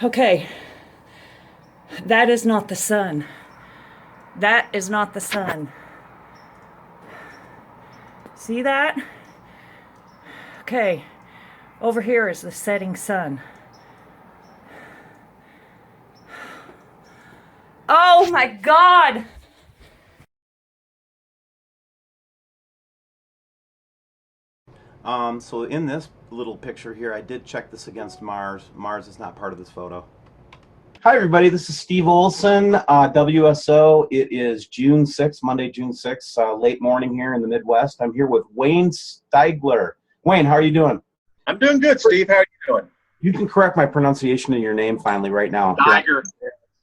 Okay, that is not the sun. That is not the sun. See that? Okay, over here is the setting sun. Oh my God! So in this little picture here, I did check this against Mars. Mars is not part of this photo. Hi, everybody. This is Steve Olson, WSO. It is June 6th, Monday, June 6th, late morning here in the Midwest. I'm here with Wayne Steiger. Wayne, how are you doing? I'm doing good, Steve. How are you doing? You can correct my pronunciation of your name finally right now. Steiger.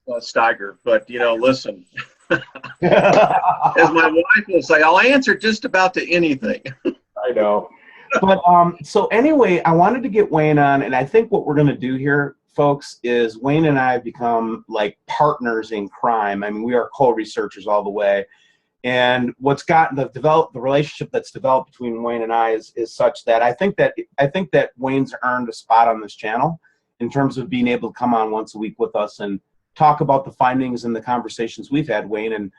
Steiger. But, listen, as my wife will say, I'll answer just about to anything. I know. But so anyway, I wanted to get Wayne on, and I think what we're going to do here, folks, is Wayne and I have become like partners in crime. I mean, we are co-researchers all the way. And what's gotten the relationship that's developed between Wayne and I is such that I think that Wayne's earned a spot on this channel in terms of being able to come on once a week with us and talk about the findings and the conversations we've had, Wayne. And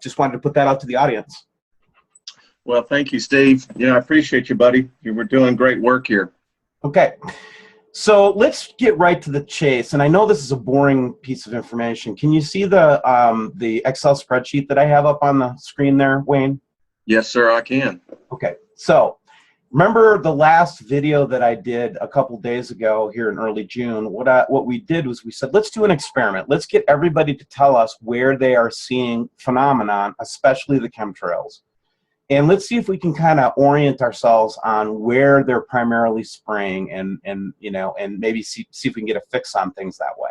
just wanted to put that out to the audience. Well, thank you, Steve. I appreciate you, buddy. You were doing great work here. Okay. So let's get right to the chase. And I know this is a boring piece of information. Can you see the Excel spreadsheet that I have up on the screen there, Wayne? Yes, sir, I can. Okay. So remember the last video that I did a couple days ago here in early June? What we did was we said, let's do an experiment. Let's get everybody to tell us where they are seeing phenomenon, especially the chemtrails. And let's see if we can kind of orient ourselves on where they're primarily spraying and maybe see if we can get a fix on things that way.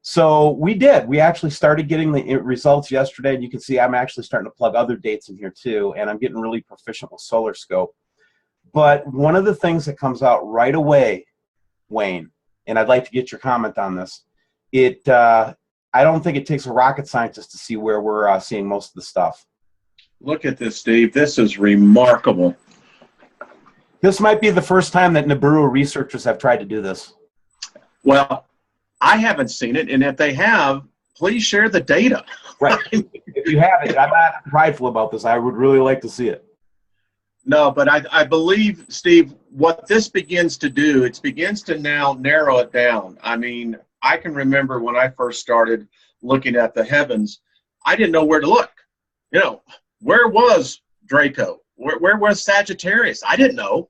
So we did. We actually started getting the results yesterday, and you can see I'm actually starting to plug other dates in here too, and I'm getting really proficient with Solar Scope. But one of the things that comes out right away, Wayne, and I'd like to get your comment on this, I don't think it takes a rocket scientist to see where we're seeing most of the stuff. Look at this, Steve. This is remarkable. This might be the first time that Nibiru researchers have tried to do this. Well, I haven't seen it, and if they have, please share the data. Right. If you have it, I'm not prideful about this. I would really like to see it. No, but I believe, Steve, what this begins to do, it begins to now narrow it down. I mean, I can remember when I first started looking at the heavens, I didn't know where to look. Where was Draco? Where was Sagittarius? I didn't know.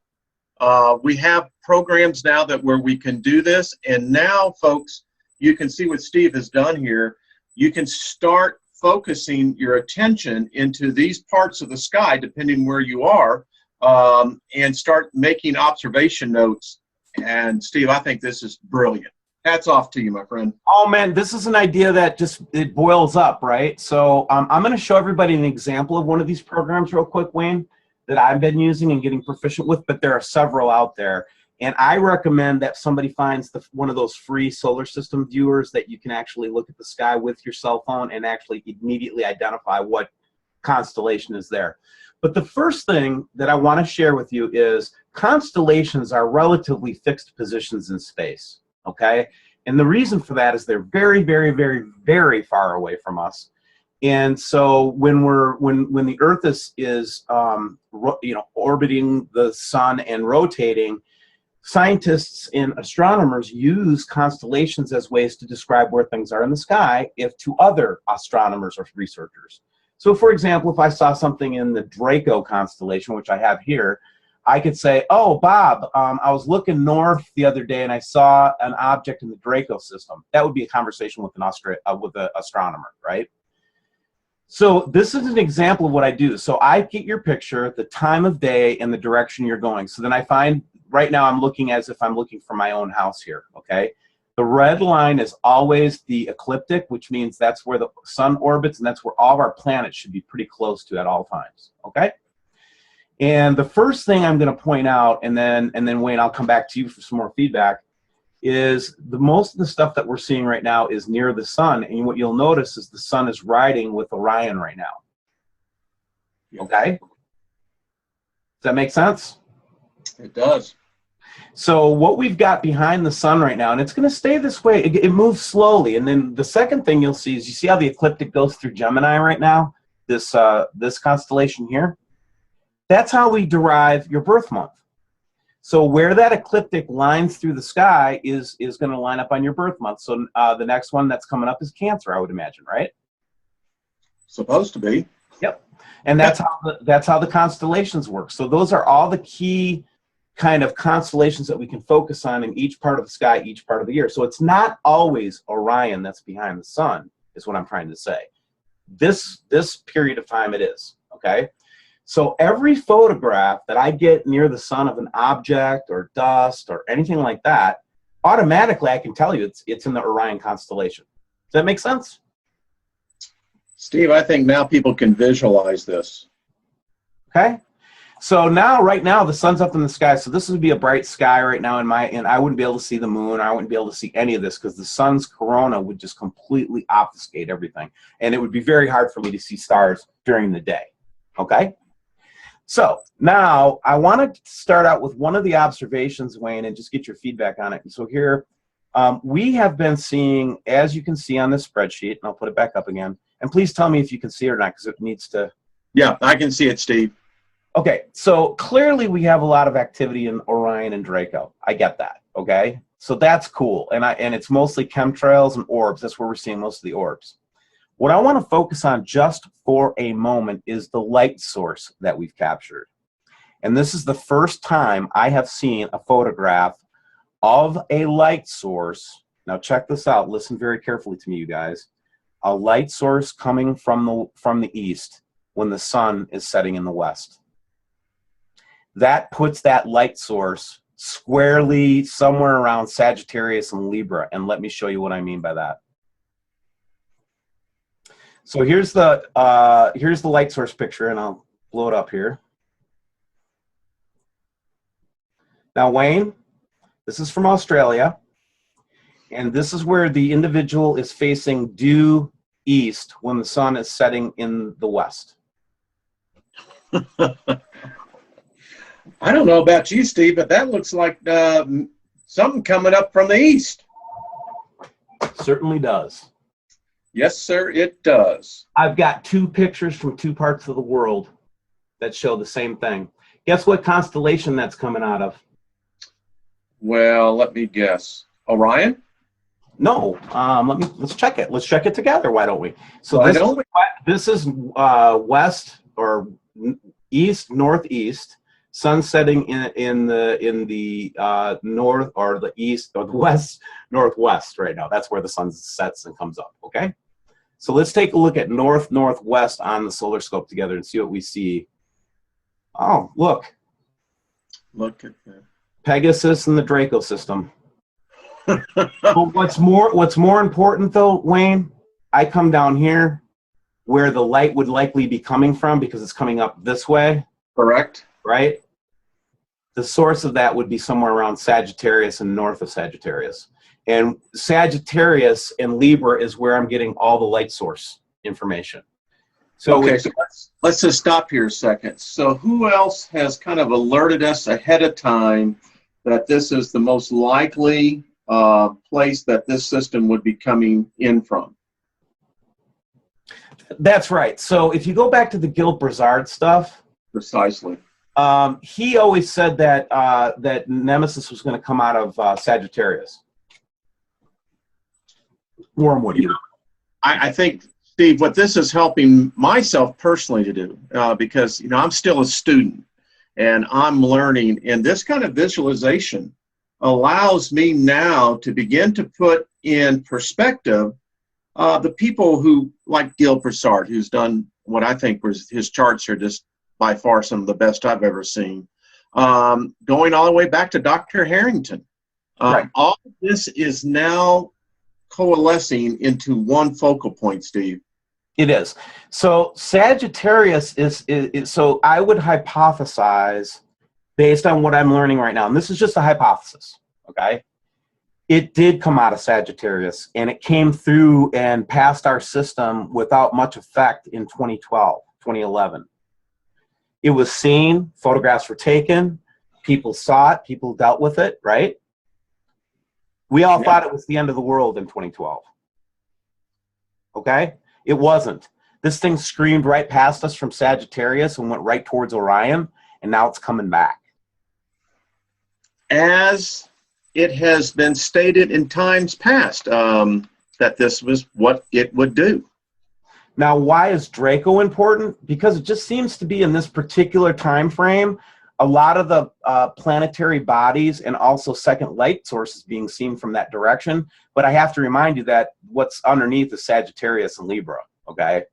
We have programs now where we can do this. And now, folks, you can see what Steve has done here. You can start focusing your attention into these parts of the sky, depending where you are, and start making observation notes. And, Steve, I think this is brilliant. Hats off to you, my friend. Oh, man, this is an idea that it boils up, right? So I'm going to show everybody an example of one of these programs real quick, Wayne, that I've been using and getting proficient with, but there are several out there. And I recommend that somebody finds one of those free solar system viewers that you can actually look at the sky with your cell phone and actually immediately identify what constellation is there. But the first thing that I want to share with you is constellations are relatively fixed positions in space. Okay, and the reason for that is they're very, very, very, very far away from us, and so when the Earth is orbiting the sun and rotating, scientists and astronomers use constellations as ways to describe where things are in the sky to other astronomers or researchers. So, for example, if I saw something in the Draco constellation, which I have here, I could say, oh, Bob, I was looking north the other day and I saw an object in the Draco system. That would be a conversation with an astronomer, right? So this is an example of what I do. So I get your picture, the time of day, and the direction you're going. So then I find, right now I'm looking as if I'm looking for my own house here, okay? The red line is always the ecliptic, which means that's where the sun orbits, and that's where all of our planets should be pretty close to at all times, okay? And the first thing I'm going to point out, and then Wayne, I'll come back to you for some more feedback, is most of the stuff that we're seeing right now is near the sun, and what you'll notice is the sun is riding with Orion right now. Okay? Does that make sense? It does. So what we've got behind the sun right now, and it's going to stay this way, it moves slowly. And then the second thing you'll see is, you see how the ecliptic goes through Gemini right now, this constellation here? That's how we derive your birth month. So where that ecliptic lines through the sky is going to line up on your birth month. So the next one that's coming up is Cancer, I would imagine, right? Supposed to be. Yep. And that's how the constellations work. So those are all the key kind of constellations that we can focus on in each part of the sky, each part of the year. So it's not always Orion that's behind the sun, is what I'm trying to say. This period of time it is, okay? So every photograph that I get near the sun of an object or dust or anything like that, automatically I can tell you it's in the Orion constellation. Does that make sense? Steve, I think now people can visualize this. Okay. So right now the sun's up in the sky. So this would be a bright sky right now and I wouldn't be able to see the moon. I wouldn't be able to see any of this because the sun's corona would just completely obfuscate everything. And it would be very hard for me to see stars during the day. Okay. So now I want to start out with one of the observations, Wayne, and just get your feedback on it. And so here we have been seeing, as you can see on this spreadsheet, and I'll put it back up again, and please tell me if you can see it or not, because it needs to. Yeah, I can see it, Steve. Okay, so clearly we have a lot of activity in Orion and Draco. I get that, okay? So that's cool, and it's mostly chemtrails and orbs. That's where we're seeing most of the orbs. What I want to focus on just for a moment is the light source that we've captured. And this is the first time I have seen a photograph of a light source. Now check this out. Listen very carefully to me, you guys. A light source coming from the east when the sun is setting in the west. That puts that light source squarely somewhere around Sagittarius and Libra. And let me show you what I mean by that. So here's the light source picture, and I'll blow it up here. Now, Wayne, this is from Australia, and this is where the individual is facing due east when the sun is setting in the west. I don't know about you, Steve, but that looks like something coming up from the east. Certainly does. Yes, sir, it does. I've got two pictures from two parts of the world that show the same thing. Guess what constellation that's coming out of? Well, let me guess. Orion? No. Let's check it. Let's check it together. Why don't we? So this is west or east northeast. Sun setting in the north or the east or the west northwest right now. That's where the sun sets and comes up. Okay. So let's take a look at north northwest on the solar scope together and see what we see. Oh, look. Look at that. Pegasus and the Draco system. But what's more important though, Wayne, I come down here where the light would likely be coming from because it's coming up this way. Correct. Right? The source of that would be somewhere around Sagittarius and north of Sagittarius. And Sagittarius and Libra is where I'm getting all the light source information. So okay, so let's just stop here a second. So who else has kind of alerted us ahead of time that this is the most likely place that this system would be coming in from? That's right. So if you go back to the Gil Brizard stuff. Precisely. He always said that that Nemesis was going to come out of Sagittarius. Wormwood. I think, Steve, what this is helping myself personally to do, because I'm still a student and I'm learning, and this kind of visualization allows me now to begin to put in perspective the people who, like Gil Brizard, who's done what I think was his charts are just by far some of the best I've ever seen, going all the way back to Dr. Harrington. Right. All of this is now coalescing into one focal point, Steve. It is. So Sagittarius is so I would hypothesize based on what I'm learning right now, and this is just a hypothesis, okay? It did come out of Sagittarius, and it came through and passed our system without much effect in 2012, 2011. It was seen, photographs were taken, People saw it. People dealt with it, right? We all thought it was the end of the world in 2012. Okay? It wasn't. This thing screamed right past us from Sagittarius and went right towards Orion, and now it's coming back. As it has been stated in times past, that this was what it would do. Now, why is Draco important? Because it just seems to be in this particular time frame, a lot of the planetary bodies and also second light sources being seen from that direction. But I have to remind you that what's underneath is Sagittarius and Libra, okay?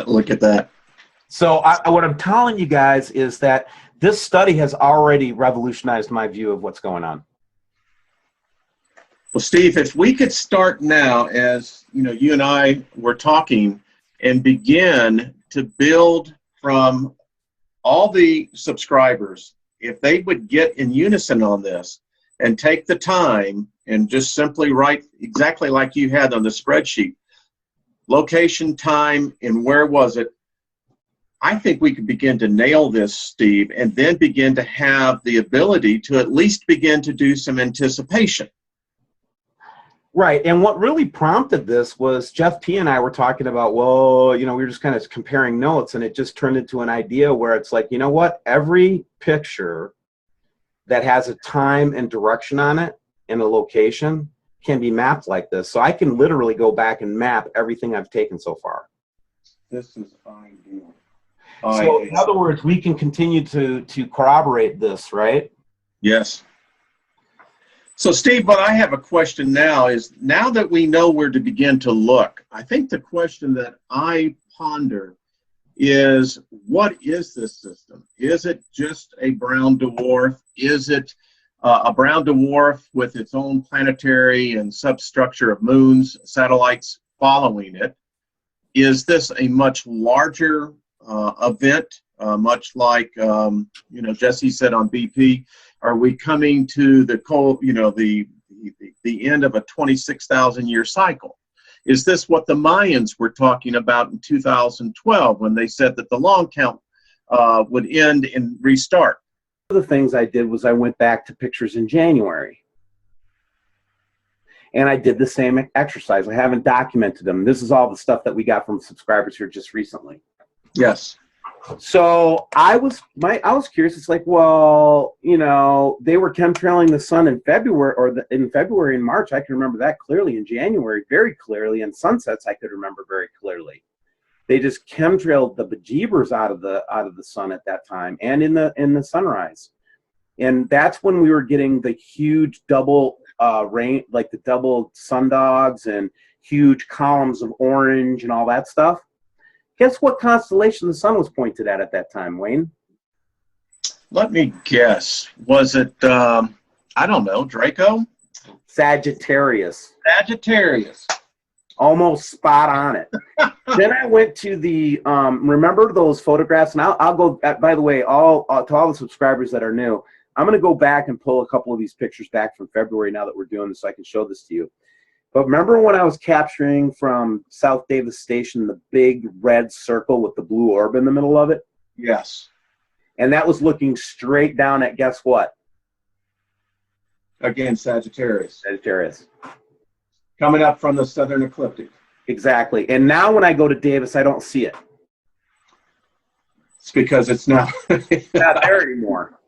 Look at that. So what I'm telling you guys is that this study has already revolutionized my view of what's going on. Well, Steve, if we could start now, as you and I were talking, and begin to build from all the subscribers, if they would get in unison on this and take the time and just simply write exactly like you had on the spreadsheet, location, time, and where was it, I think we could begin to nail this, Steve, and then begin to have the ability to at least begin to do some anticipation. Right, and what really prompted this was Jeff P. and I were talking about, well, we were just kind of comparing notes, and it just turned into an idea where it's like, you know what, every picture that has a time and direction on it and a location can be mapped like this. So I can literally go back and map everything I've taken so far. This is ideal. So in other words, we can continue to corroborate this, right? Yes. So Steve, what I have a question now is, now that we know where to begin to look, I think the question that I ponder is, what is this system? Is it just a brown dwarf? Is it a brown dwarf with its own planetary and substructure of moons, satellites following it? Is this a much larger event, much like Jesse said on BP? Are we coming to the end of a 26,000 year cycle? Is this what the Mayans were talking about in 2012 when they said that the long count would end and restart? One of the things I did was I went back to pictures in January. And I did the same exercise. I haven't documented them. This is all the stuff that we got from subscribers here just recently. Yes. So I was curious. It's like, well, they were chemtrailing the sun in February, in February and March. I can remember that clearly. In January, very clearly. And sunsets, I could remember very clearly. They just chemtrailed the bejeebers out of the sun at that time, and in the sunrise. And that's when we were getting the huge double rain, like the double sundogs and huge columns of orange and all that stuff. Guess what constellation the sun was pointed at that time, Wayne? Let me guess. Was it, I don't know, Draco? Sagittarius. Sagittarius. Almost spot on it. Then I went to the, remember those photographs? And I'll go, by the way, to all the subscribers that are new, I'm going to go back and pull a couple of these pictures back from February now that we're doing this so I can show this to you. But remember when I was capturing from South Davis Station the big red circle with the blue orb in the middle of it? Yes. And that was looking straight down at, guess what? Again, Sagittarius. Sagittarius. Coming up from the southern ecliptic. Exactly. And now when I go to Davis, I don't see it. It's because it's not not there anymore.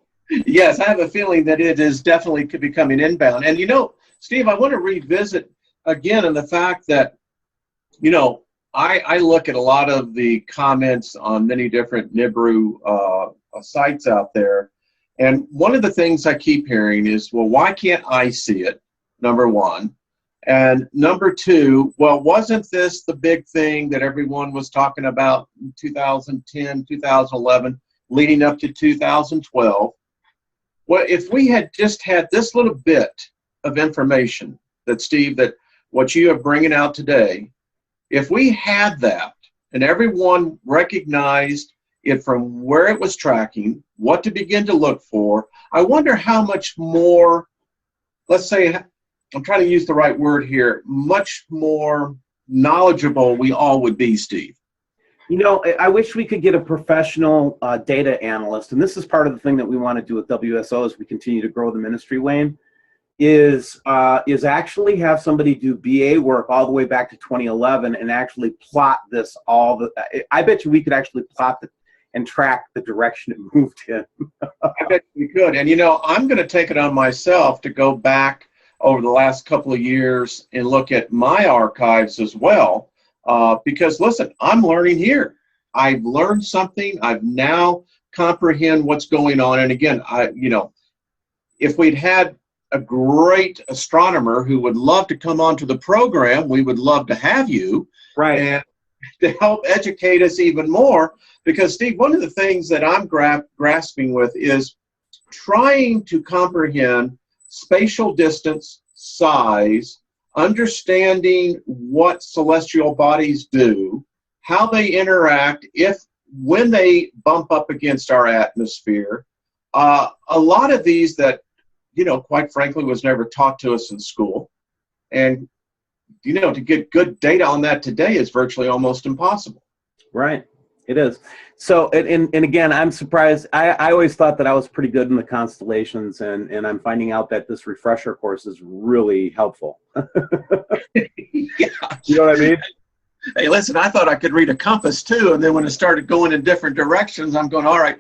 Yes, I have a feeling that it is definitely becoming inbound. And Steve, I want to revisit again on the fact that, I look at a lot of the comments on many different Nibiru sites out there. And one of the things I keep hearing is, well, why can't I see it? Number one. And number two, well, wasn't this the big thing that everyone was talking about in 2010, 2011, leading up to 2012? Well, if we had just had this little bit of information that, Steve, that what you are bringing out today, if we had that and everyone recognized it from where it was tracking, what to begin to look for, I wonder how much more, let's say, I'm trying to use the right word here, much more knowledgeable we all would be, Steve. You know, I wish we could get a professional data analyst, and this is part of the thing that we want to do with WSO as we continue to grow the ministry, Wayne, is actually have somebody do BA work all the way back to 2011 and actually plot this I bet you we could actually plot and track the direction it moved in. I bet we could. And, you know, I'm going to take it on myself to go back over the last couple of years and look at my archives as well. Because, listen, I'm learning here. I've learned something. I've now comprehend what's going on. And again, if we'd had a great astronomer who would love to come onto the program, we would love to have you. Right. And to help educate us even more. Because, Steve, one of the things that I'm grasping with is trying to comprehend spatial distance, size, understanding what celestial bodies do, how they interact when they bump up against our atmosphere. A lot of these that, quite frankly, was never taught to us in school. And, to get good data on that today is virtually almost impossible. Right. It is. So, and again, I'm surprised. I always thought that I was pretty good in the constellations, and I'm finding out that this refresher course is really helpful. Yeah. You know what I mean? Hey, listen, I thought I could read a compass too, and then when it started going in different directions, I'm going, all right,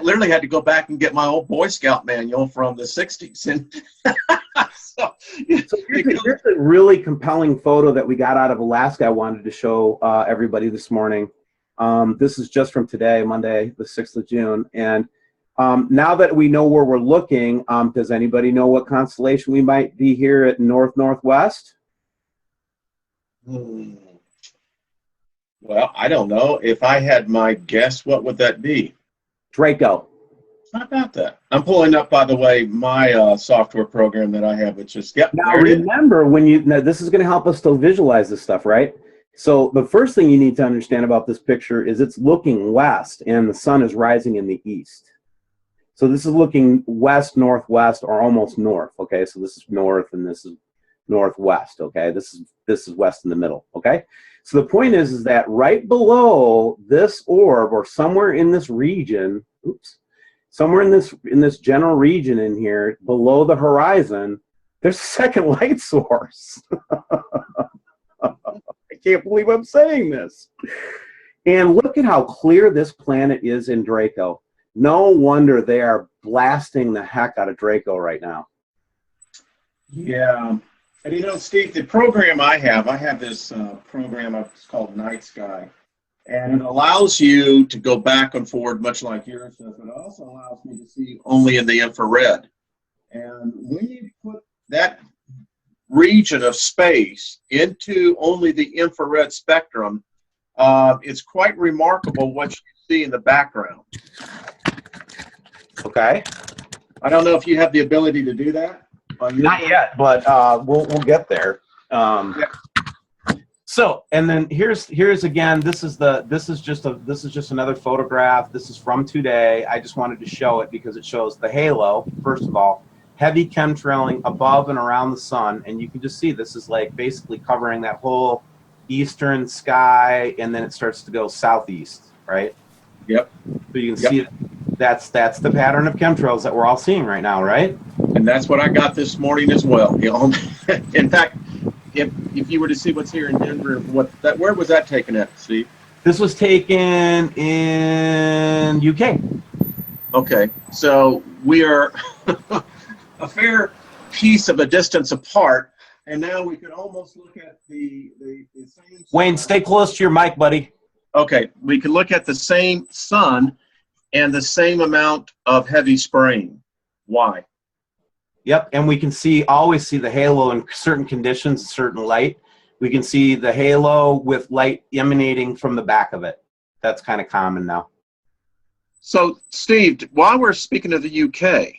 literally had to go back and get my old Boy Scout manual from the 60s. And so here's a really compelling photo that we got out of Alaska I wanted to show everybody this morning. This is just from today, Monday, the 6th of June. And now that we know where we're looking, does anybody know what constellation we might be here at northwest? Well, I don't know. If I had my guess, what would that be? Draco. How about that? I'm pulling up, by the way, my software program that I have, which is, yep. Now remember, this is going to help us to visualize this stuff, right? So the first thing you need to understand about this picture is it's looking west, and the sun is rising in the east. So this is looking west, northwest, or almost north. Okay, so this is north, and this is northwest. Okay, this is west in the middle. Okay, so the point is that right below this orb, or somewhere in this region, somewhere in this general region in here, below the horizon, there's a second light source. I can't believe I'm saying this. And look at how clear this planet is in Draco. No wonder they are blasting the heck out of Draco right now. Yeah. And Steve, the program I have this program it's called Night Sky. And it allows you to go back and forward, much like yours does, but it also allows me to see only in the infrared. And when you put that region of space into only the infrared spectrum, it's quite remarkable what you see in the background. Okay. I don't know if you have the ability to do that. Not yet, but we'll get there. Yeah. So, and then here's again. This is just another photograph. This is from today. I just wanted to show it because it shows the halo. First of all, heavy chemtrailing above and around the sun, and you can just see this is like basically covering that whole eastern sky, and then it starts to go southeast, right? Yep. So you can see that's the pattern of chemtrails that we're all seeing right now, right? And that's what I got this morning as well. In fact, if you were to see what's here in Denver, where was that taken at, Steve? This was taken in UK. Okay, so we are a fair piece of a distance apart, and now we can almost look at the same. Wayne, stay close to your mic, buddy. Okay, we can look at the same sun and the same amount of heavy spraying. Why? Yep, and we can always see the halo in certain conditions, certain light. We can see the halo with light emanating from the back of it. That's kind of common now. So, Steve, while we're speaking of the UK,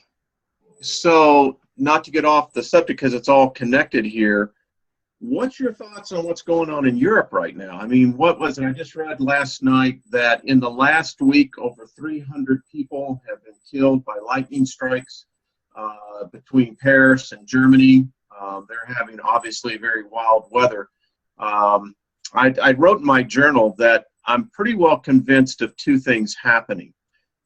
so not to get off the subject because it's all connected here, what's your thoughts on what's going on in Europe right now? I mean, what was it? I just read last night that in the last week, over 300 people have been killed by lightning strikes between Paris and Germany. They're having obviously very wild weather. I wrote in my journal that I'm pretty well convinced of two things happening.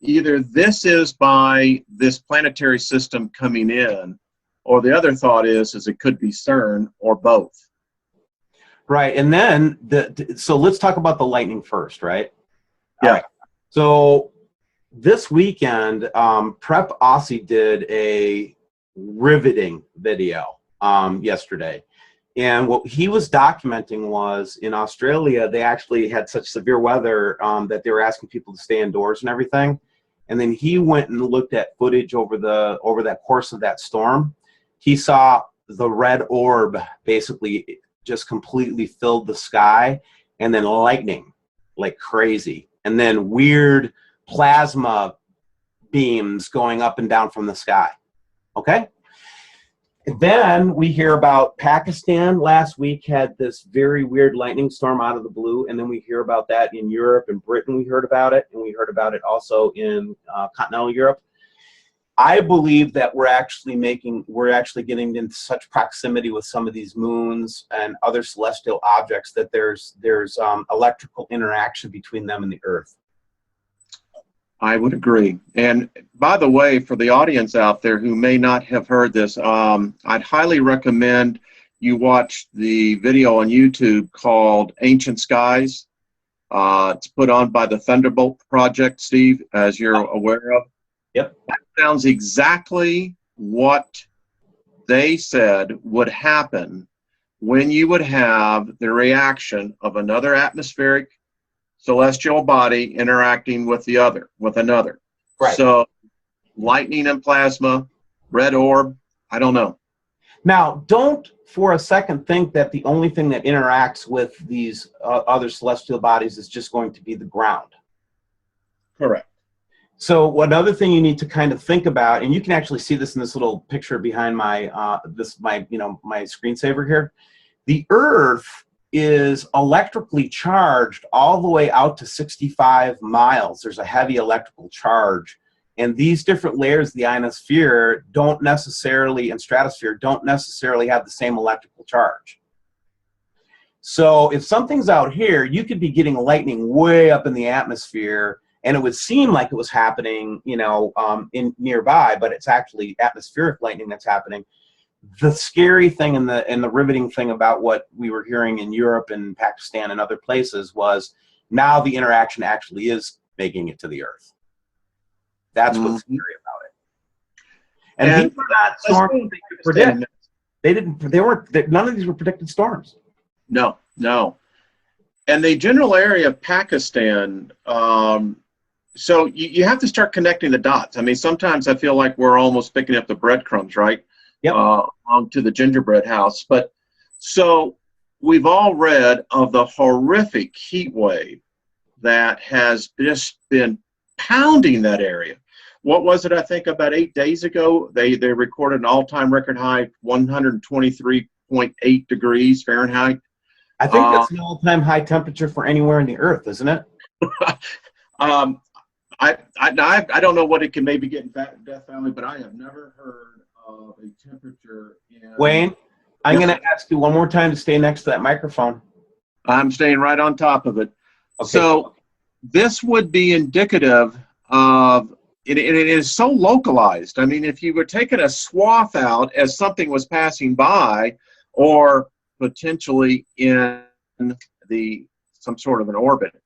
Either this is by this planetary system coming in, or the other thought is it could be CERN, or both. Right, and then so let's talk about the lightning first, right? Yeah. All right. So this weekend, Prep Aussie did a riveting video yesterday. And what he was documenting was in Australia, they actually had such severe weather that they were asking people to stay indoors and everything. And then he went and looked at footage over that course of that storm. He saw the red orb basically just completely filled the sky, and then lightning like crazy, and then weird plasma beams going up and down from the sky. Okay? Then we hear about Pakistan last week had this very weird lightning storm out of the blue, and then we hear about that in Europe and Britain. We heard about it, and we heard about it also in continental Europe. I believe that we're actually getting into such proximity with some of these moons and other celestial objects that there's electrical interaction between them and the Earth. I would agree. And by the way, for the audience out there who may not have heard this, I'd highly recommend you watch the video on YouTube called Ancient Skies. It's put on by the Thunderbolt Project, Steve, as you're aware of. Yep. That sounds exactly what they said would happen when you would have the reaction of another atmospheric celestial body interacting with another. Right. So lightning and plasma, red orb, I don't know. Now, don't for a second think that the only thing that interacts with these other celestial bodies is just going to be the ground. Correct. So another thing you need to kind of think about, and you can actually see this in this little picture behind my my screensaver here. The Earth is electrically charged all the way out to 65 miles. There's a heavy electrical charge. And these different layers of the ionosphere and stratosphere don't necessarily have the same electrical charge. So if something's out here, you could be getting lightning way up in the atmosphere, and it would seem like it was happening, in nearby, but it's actually atmospheric lightning that's happening. The scary thing and the riveting thing about what we were hearing in Europe and Pakistan and other places was now the interaction actually is making it to the Earth. That's what's scary about it. And these were not storms they could predict. None of these were predicted storms. No. And the general area of Pakistan, so you have to start connecting the dots. I mean, sometimes I feel like we're almost picking up the breadcrumbs, right? Yep. Onto the gingerbread house. But so we've all read of the horrific heat wave that has just been pounding that area. What was it? I think about 8 days ago, they recorded an all-time record high, 123.8 degrees Fahrenheit. I think that's an all-time high temperature for anywhere in the Earth, isn't it? I don't know what it can maybe get in Death Valley, but I have never heard of a temperature in... Wayne, I'm going to ask you one more time to stay next to that microphone. I'm staying right on top of it. Okay. So this would be indicative of... It is so localized. I mean, if you were taking a swath out as something was passing by, or potentially in some sort of an orbit,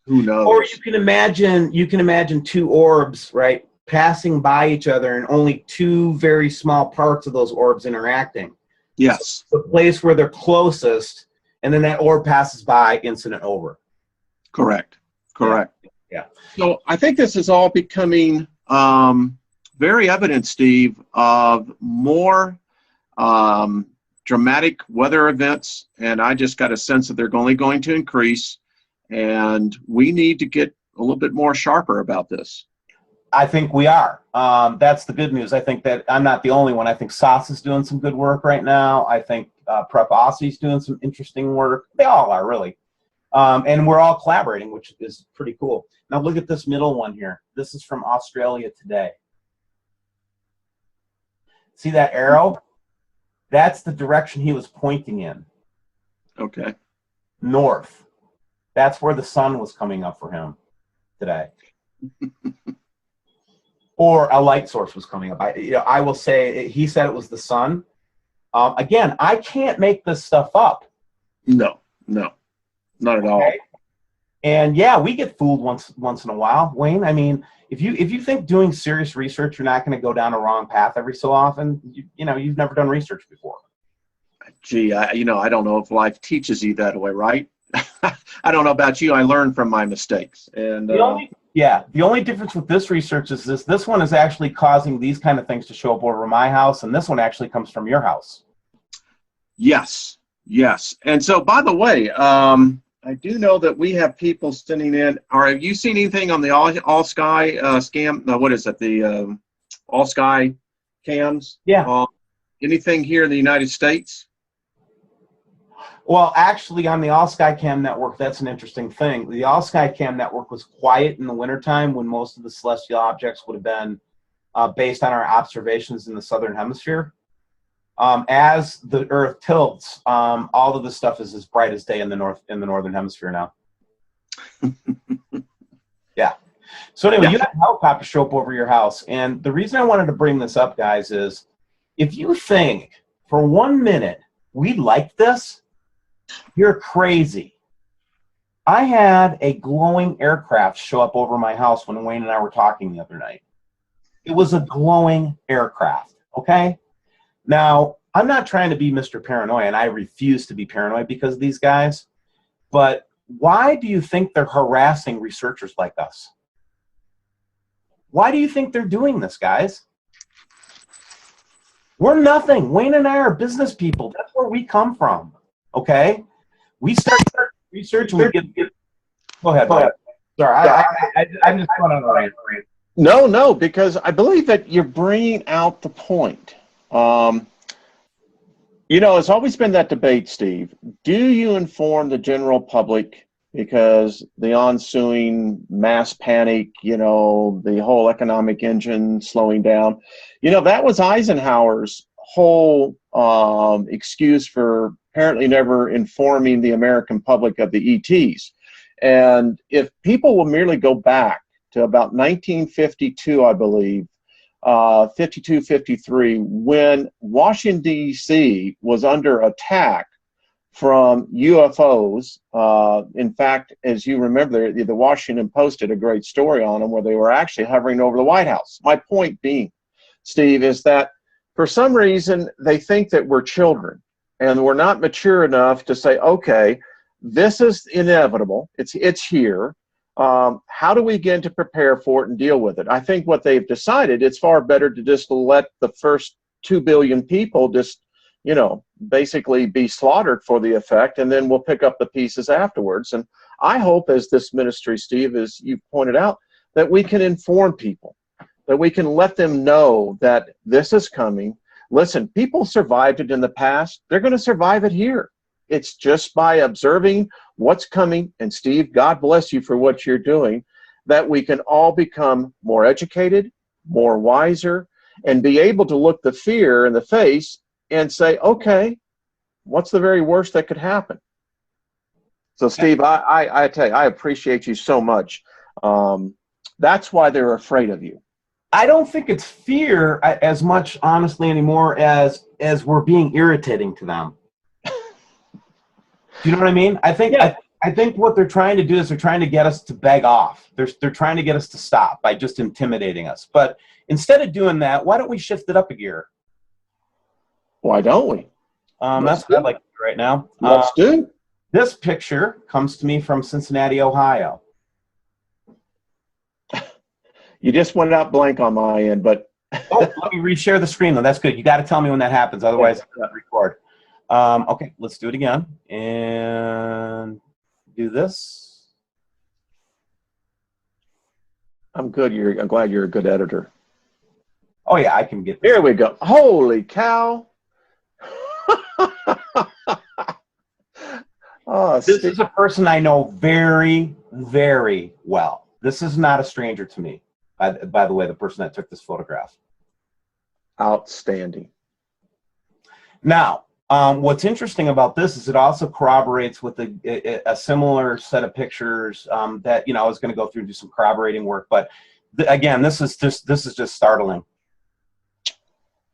who knows? Or you can imagine two orbs, right, passing by each other, and only two very small parts of those orbs interacting. Yes. So the place where they're closest, and then that orb passes by, incident over. Correct. Yeah. So I think this is all becoming very evident, Steve, of more dramatic weather events, and I just got a sense that they're only going to increase, and we need to get a little bit more sharper about this. I think we are. That's the good news. I think that I'm not the only one. I think SAS is doing some good work right now. I think Prep Aussie's doing some interesting work. They all are, really. And we're all collaborating, which is pretty cool. Now look at this middle one here. This is from Australia Today. See that arrow? That's the direction he was pointing in. Okay. North. That's where the sun was coming up for him today. Or a light source was coming up. I will say, he said it was the sun. Again, I can't make this stuff up. No, not at all. And yeah, we get fooled once in a while, Wayne. I mean, if you think doing serious research, you're not going to go down a wrong path every so often, you've never done research before. Gee, I don't know if life teaches you that way, right? I don't know about you. I learn from my mistakes. And the only difference with this research is this one is actually causing these kind of things to show up over my house, and this one actually comes from your house. Yes. And so, by the way, I do know that we have people sending in. Have you seen anything on the all sky scam? No, what is it? The all sky cams? Yeah. Anything here in the United States? Well, actually, on the All Sky Cam network, that's an interesting thing. The All Sky Cam network was quiet in the wintertime when most of the celestial objects would have been based on our observations in the southern hemisphere. As the Earth tilts, all of the stuff is as bright as day in the northern hemisphere now. Yeah. So anyway, you have helicopters show up over your house, and the reason I wanted to bring this up, guys, is if you think for 1 minute we like this, you're crazy. I had a glowing aircraft show up over my house when Wayne and I were talking the other night. It was a glowing aircraft, okay? Now, I'm not trying to be Mr. Paranoia, and I refuse to be paranoid because of these guys, but why do you think they're harassing researchers like us? Why do you think they're doing this, guys? We're nothing. Wayne and I are business people. That's where we come from, okay? We start research and we get Go ahead. Sorry, I'm just going on a rant. No, because I believe that you're bringing out the point. It's always been that debate, Steve. Do you inform the general public because the ensuing mass panic, the whole economic engine slowing down? That was Eisenhower's whole excuse for apparently never informing the American public of the ETs. And if people will merely go back to about 1952, I believe, 52, 53, when Washington, D.C. was under attack from UFOs. In fact, as you remember, the Washington Post did a great story on them where they were actually hovering over the White House. My point being, Steve, is that for some reason they think that we're children and we're not mature enough to say, okay, this is inevitable. It's here. How do we begin to prepare for it and deal with it? I think what they've decided, it's far better to just let the first 2 billion people just, basically be slaughtered for the effect, and then we'll pick up the pieces afterwards. And I hope, as this ministry, Steve, as you pointed out, that we can inform people, that we can let them know that this is coming. Listen, people survived it in the past. They're going to survive it here. It's just by observing what's coming, and Steve, God bless you for what you're doing, that we can all become more educated, more wiser, and be able to look the fear in the face and say, okay, what's the very worst that could happen? So, Steve, I tell you, I appreciate you so much. That's why they're afraid of you. I don't think it's fear as much, honestly, anymore as we're being irritating to them. Do you know what I mean? I think what they're trying to do is they're trying to get us to beg off. They're trying to get us to stop by just intimidating us. But instead of doing that, why don't we shift it up a gear? Why don't we? That's what I'd like to do right now. Let's do. This picture comes to me from Cincinnati, Ohio. You just went out blank on my end, but... Oh, let me reshare the screen, though. That's good. You got to tell me when that happens. Otherwise, I can't record. Okay, let's do it again. And do this. I'm good. I'm glad you're a good editor. Oh, yeah, I can get this. Here we go. Holy cow. This is a person I know very, very well. This is not a stranger to me, by the way, the person that took this photograph. Outstanding. Now, What's interesting about this is it also corroborates with a similar set of pictures that, I was going to go through and do some corroborating work, but again, this is just startling.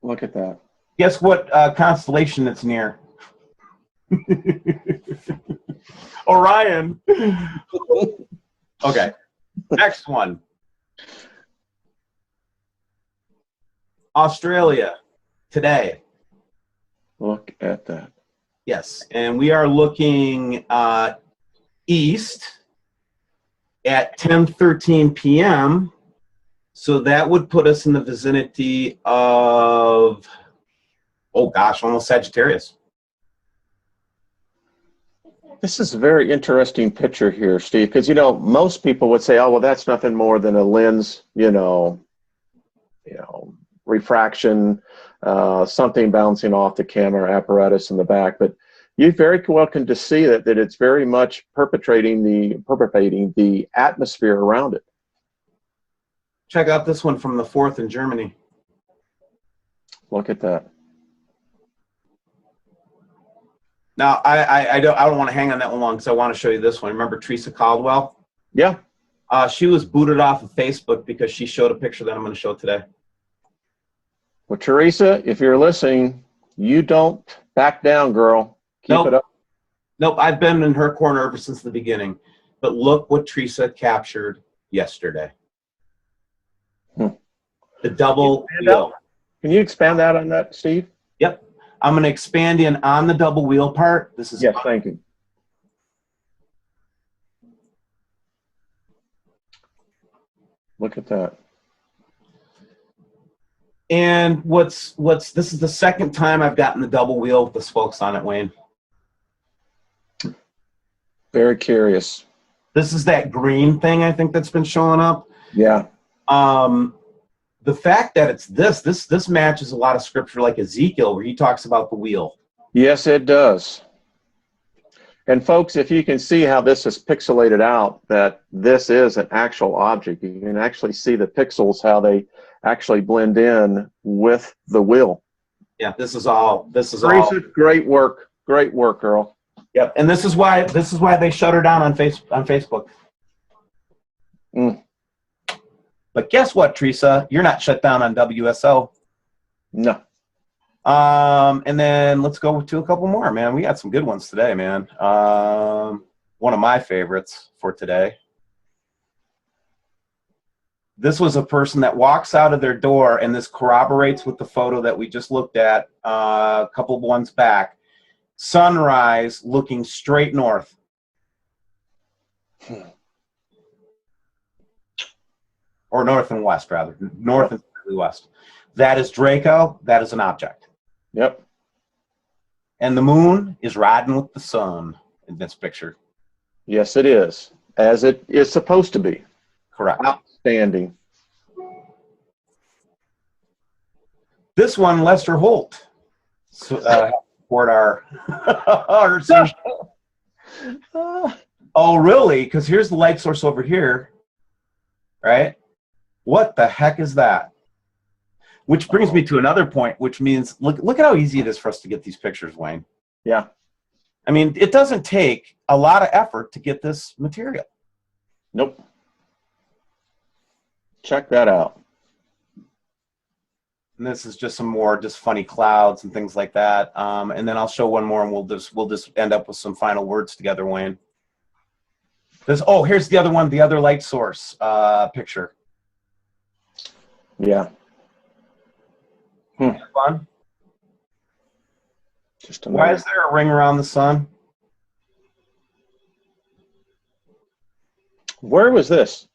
Look at that. Guess what constellation it's near? Orion. Okay, next one. Australia today. Look at that. Yes, and we are looking east at 10:13 p.m. So that would put us in the vicinity of, oh gosh, almost Sagittarius. This is a very interesting picture here, Steve, because most people would say, "Oh, well, that's nothing more than a lens, refraction, something bouncing off the camera apparatus in the back." But you very well can just see that it's very much perpetrating the atmosphere around it. Check out this one from the 4th in Germany. Look at that. Now, I don't want to hang on that one long because I want to show you this one. Remember Teresa Caldwell? Yeah. She was booted off of Facebook because she showed a picture that I'm going to show today. Well, Teresa, if you're listening, you don't back down, girl. Keep it up. Nope, I've been in her corner ever since the beginning. But look what Teresa captured yesterday. The double wheel. Can you expand out on that, Steve? Yep. I'm going to expand in on the double wheel part. This is yes, thank you. Look at that. And this is the second time I've gotten the double wheel with the spokes on it, Wayne. Very curious. This is that green thing I think that's been showing up. Yeah. The fact that it's this matches a lot of scripture like Ezekiel where he talks about the wheel. Yes, it does. And folks, if you can see how this is pixelated out, that this is an actual object. You can actually see the pixels, how they actually blend in with the wheel. Yeah, this is all. Great work, girl. Yep, and this is why they shut her down on Facebook. But guess what, Teresa? You're not shut down on WSO. No. And then let's go to a couple more, man. We got some good ones today, man. One of my favorites for today. This was a person that walks out of their door, and this corroborates with the photo that we just looked at a couple of ones back. Sunrise looking straight north. Or north and west, rather. North and west. That is Draco. That is an object. Yep. And the moon is riding with the sun in this picture. Yes, it is. As it is supposed to be. Correct. Outstanding. This one, Lester Holt. Support our Oh, really? Because here's the light source over here. Right? What the heck is that? Which brings me to another point, which means look at how easy it is for us to get these pictures, Wayne. Yeah. I mean, it doesn't take a lot of effort to get this material. Nope. Check that out. And this is just some more just funny clouds and things like that. And then I'll show one more, and we'll just end up with some final words together, Wayne. Here's the other one, the other light source picture. Yeah. Fun. Just why is there a ring around the sun? Where was this?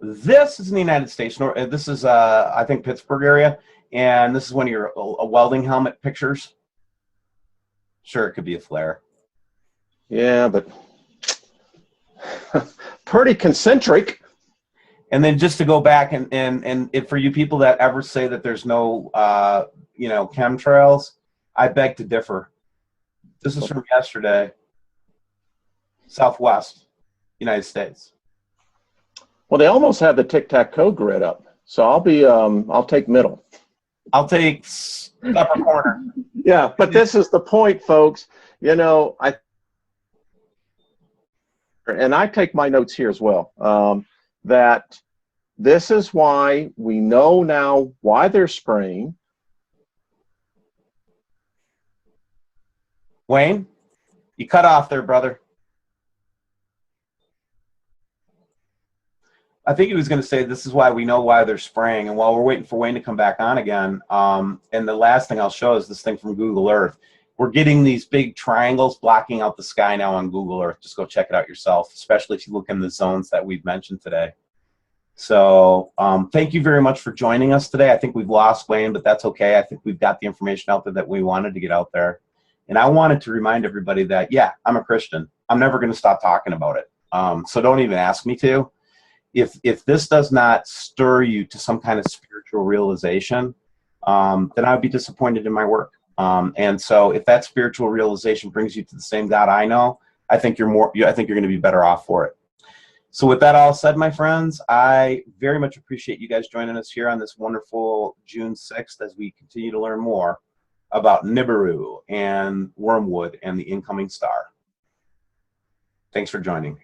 This is in the United States. This is, I think, Pittsburgh area. And this is one of your welding helmet pictures. Sure, it could be a flare. Yeah, but pretty concentric. And then just to go back and for you people that ever say that there's no, chemtrails, I beg to differ. This is from yesterday, Southwest United States. Well, they almost have the tic-tac-toe grid up, so I'll take middle. I'll take upper corner. Yeah, but this is the point, folks. You know, I take my notes here as well. That this is why we know now why they're spraying. Wayne, you cut off there, brother. I think he was going to say this is why we know why they're spraying. And while we're waiting for Wayne to come back on again, and the last thing I'll show is this thing from Google Earth. We're getting these big triangles blocking out the sky now on Google Earth. Just go check it out yourself, especially if you look in the zones that we've mentioned today. So thank you very much for joining us today. I think we've lost Wayne, but that's okay. I think we've got the information out there that we wanted to get out there. And I wanted to remind everybody that, yeah, I'm a Christian. I'm never going to stop talking about it. So don't even ask me to. If this does not stir you to some kind of spiritual realization, then I would be disappointed in my work. And so if that spiritual realization brings you to the same God I know, I think you're going to be better off for it. So with that all said, my friends, I very much appreciate you guys joining us here on this wonderful June 6th as we continue to learn more about Nibiru and Wormwood and the incoming star. Thanks for joining.